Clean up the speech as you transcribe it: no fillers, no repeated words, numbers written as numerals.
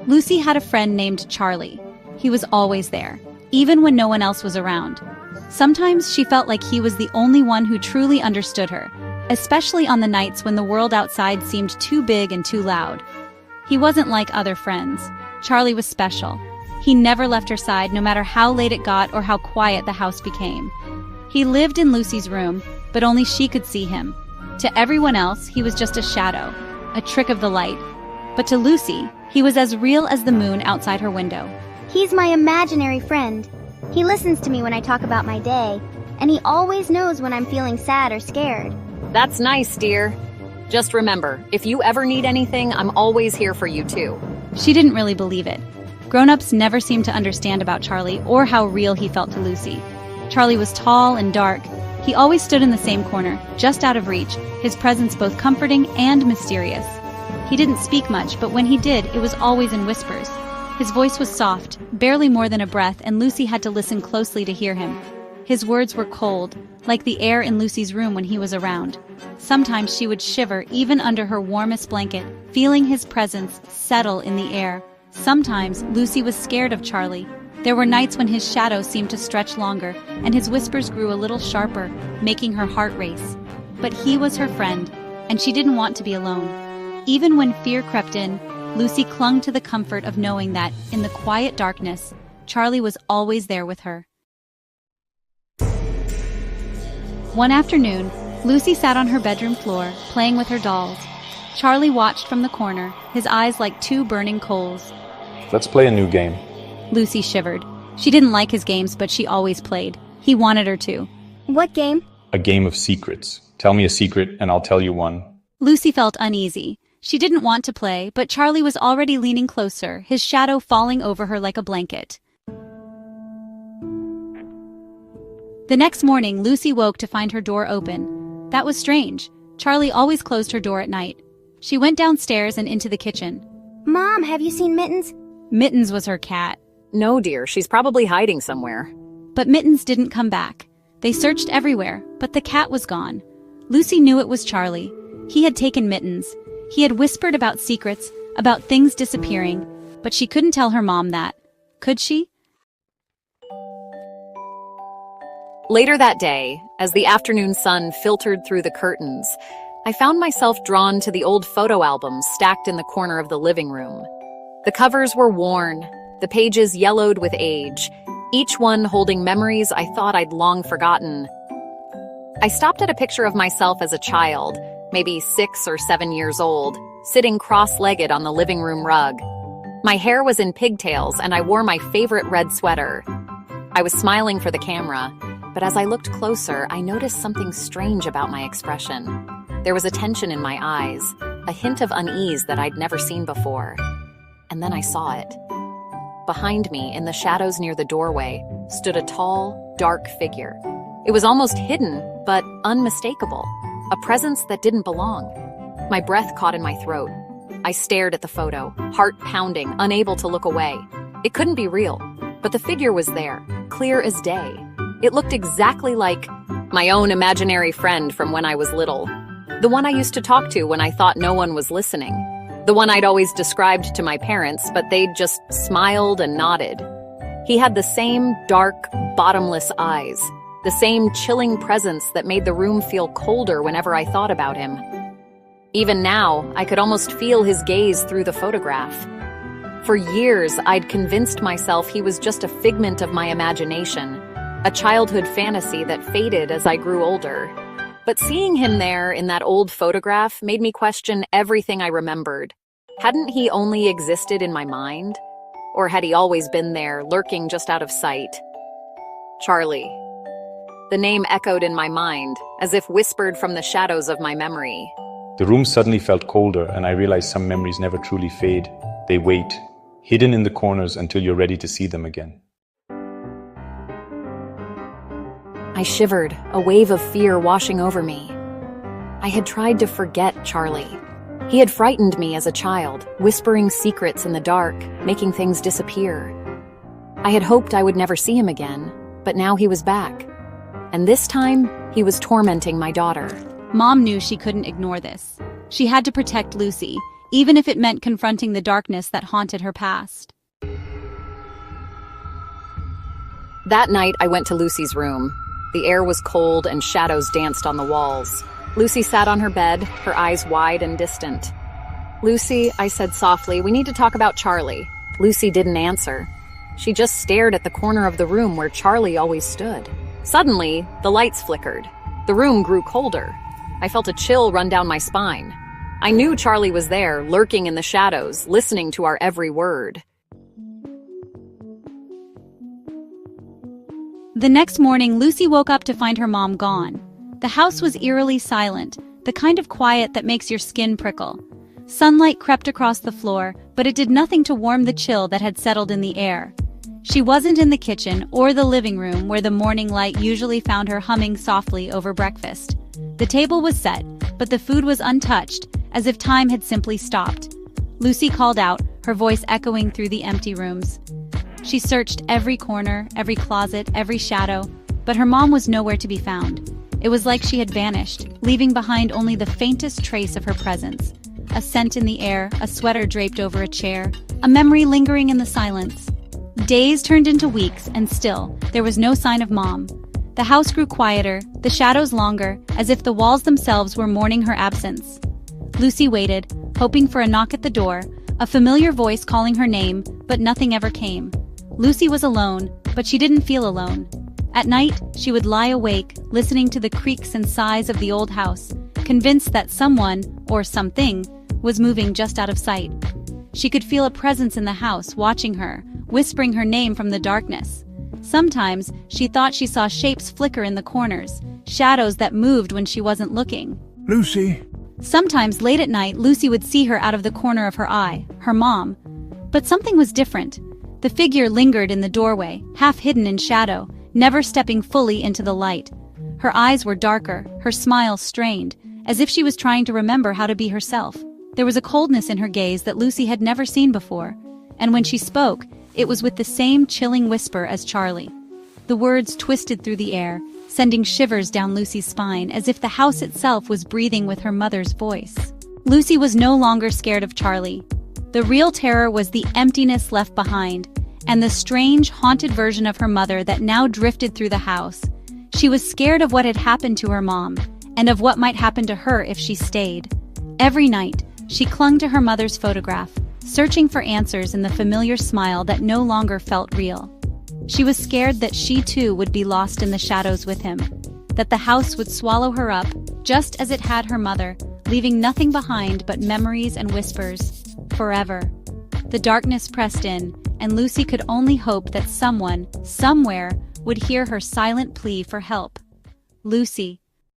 Lucy had a friend named Charlie. He was always there, even when no one else was around. Sometimes she felt like he was the only one who truly understood her, especially on the nights when the world outside seemed too big and too loud. He wasn't like other friends. Charlie was special. He never left her side no matter how late it got or how quiet the house became. He lived in Lucy's room, but only she could see him. To everyone else, he was just a shadow, a trick of the light. But to Lucy, he was as real as the moon outside her window. He's my imaginary friend. He listens to me when I talk about my day, and he always knows when I'm feeling sad or scared. That's nice, dear. Just remember, if you ever need anything, I'm always here for you too. She didn't really believe it. Grown-ups never seemed to understand about Charlie or how real he felt to Lucy. Charlie was tall and dark. He always stood in the same corner, just out of reach, his presence both comforting and mysterious. He didn't speak much, but when he did, it was always in whispers. His voice was soft, barely more than a breath, and Lucy had to listen closely to hear him. His words were cold, like the air in Lucy's room when he was around. Sometimes she would shiver even under her warmest blanket, feeling his presence settle in the air. Sometimes Lucy was scared of Charlie. There were nights when his shadow seemed to stretch longer, and his whispers grew a little sharper, making her heart race. But he was her friend, and she didn't want to be alone. Even when fear crept in, Lucy clung to the comfort of knowing that, in the quiet darkness, Charlie was always there with her. One afternoon, Lucy sat on her bedroom floor, playing with her dolls. Charlie watched from the corner, his eyes like two burning coals. Let's play a new game. Lucy shivered. She didn't like his games, but she always played. He wanted her to. What game? A game of secrets. Tell me a secret and I'll tell you one. Lucy felt uneasy. She didn't want to play, but Charlie was already leaning closer, his shadow falling over her like a blanket. The next morning, Lucy woke to find her door open. That was strange. Charlie always closed her door at night. She went downstairs and into the kitchen. Mom, have you seen Mittens? Mittens was her cat. No, dear, she's probably hiding somewhere. But Mittens didn't come back. They searched everywhere, but the cat was gone. Lucy knew it was Charlie. He had taken Mittens. He had whispered about secrets, about things disappearing, but she couldn't tell her mom that. Could she? Later that day, as the afternoon sun filtered through the curtains, I found myself drawn to the old photo albums stacked in the corner of the living room. The covers were worn, the pages yellowed with age, each one holding memories I thought I'd long forgotten. I stopped at a picture of myself as a child, maybe 6 or 7 years old, sitting cross-legged on the living room rug. My hair was in pigtails and I wore my favorite red sweater. I was smiling for the camera, but as I looked closer, I noticed something strange about my expression. There was a tension in my eyes, a hint of unease that I'd never seen before. And then I saw it. Behind me, in the shadows near the doorway, stood a tall, dark figure. It was almost hidden, but unmistakable. A presence that didn't belong. My breath caught in my throat. I stared at the photo, heart pounding, unable to look away. It couldn't be real, but the figure was there, clear as day. It looked exactly like my own imaginary friend from when I was little. The one I used to talk to when I thought no one was listening. The one I'd always described to my parents, but they'd just smiled and nodded. He had the same dark, bottomless eyes, the same chilling presence that made the room feel colder whenever I thought about him. Even now, I could almost feel his gaze through the photograph. For years, I'd convinced myself he was just a figment of my imagination, a childhood fantasy that faded as I grew older. But seeing him there in that old photograph made me question everything I remembered. Hadn't he only existed in my mind? Or had he always been there, lurking just out of sight? Charlie. The name echoed in my mind, as if whispered from the shadows of my memory. The room suddenly felt colder, and I realized some memories never truly fade. They wait, hidden in the corners until you're ready to see them again. I shivered, a wave of fear washing over me. I had tried to forget Charlie. He had frightened me as a child, whispering secrets in the dark, making things disappear. I had hoped I would never see him again, but now he was back. And this time, he was tormenting my daughter. Mom knew she couldn't ignore this. She had to protect Lucy, even if it meant confronting the darkness that haunted her past. That night, I went to Lucy's room. The air was cold and shadows danced on the walls. Lucy sat on her bed, her eyes wide and distant. "Lucy," I said softly, "we need to talk about Charlie." Lucy didn't answer. She just stared at the corner of the room where Charlie always stood. Suddenly, the lights flickered. The room grew colder. I felt a chill run down my spine. I knew Charlie was there, lurking in the shadows, listening to our every word. The next morning, Lucy woke up to find her mom gone. The house was eerily silent, the kind of quiet that makes your skin prickle. Sunlight crept across the floor, but it did nothing to warm the chill that had settled in the air. She wasn't in the kitchen or the living room where the morning light usually found her humming softly over breakfast. The table was set, but the food was untouched, as if time had simply stopped. Lucy called out, her voice echoing through the empty rooms. She searched every corner, every closet, every shadow, but her mom was nowhere to be found. It was like she had vanished, leaving behind only the faintest trace of her presence. A scent in the air, a sweater draped over a chair, a memory lingering in the silence. Days turned into weeks, and still, there was no sign of Mom. The house grew quieter, the shadows longer, as if the walls themselves were mourning her absence. Lucy waited, hoping for a knock at the door, a familiar voice calling her name, but nothing ever came. Lucy was alone, but she didn't feel alone. At night, she would lie awake, listening to the creaks and sighs of the old house, convinced that someone, or something, was moving just out of sight. She could feel a presence in the house, watching her, whispering her name from the darkness. Sometimes, she thought she saw shapes flicker in the corners, shadows that moved when she wasn't looking. "Lucy." Sometimes, late at night, Lucy would see her out of the corner of her eye, her mom. But something was different. The figure lingered in the doorway, half hidden in shadow, never stepping fully into the light. Her eyes were darker, her smile strained, as if she was trying to remember how to be herself. There was a coldness in her gaze that Lucy had never seen before, and when she spoke, it was with the same chilling whisper as Charlie. The words twisted through the air, sending shivers down Lucy's spine as if the house itself was breathing with her mother's voice. Lucy was no longer scared of Charlie. The real terror was the emptiness left behind, and the strange, haunted version of her mother that now drifted through the house. She was scared of what had happened to her mom, and of what might happen to her if she stayed. Every night, she clung to her mother's photograph, searching for answers in the familiar smile that no longer felt real. She was scared that she too would be lost in the shadows with him, that the house would swallow her up, just as it had her mother, leaving nothing behind but memories and whispers, forever. The darkness pressed in, and Lucy could only hope that someone, somewhere, would hear her silent plea for help. "Lucy,"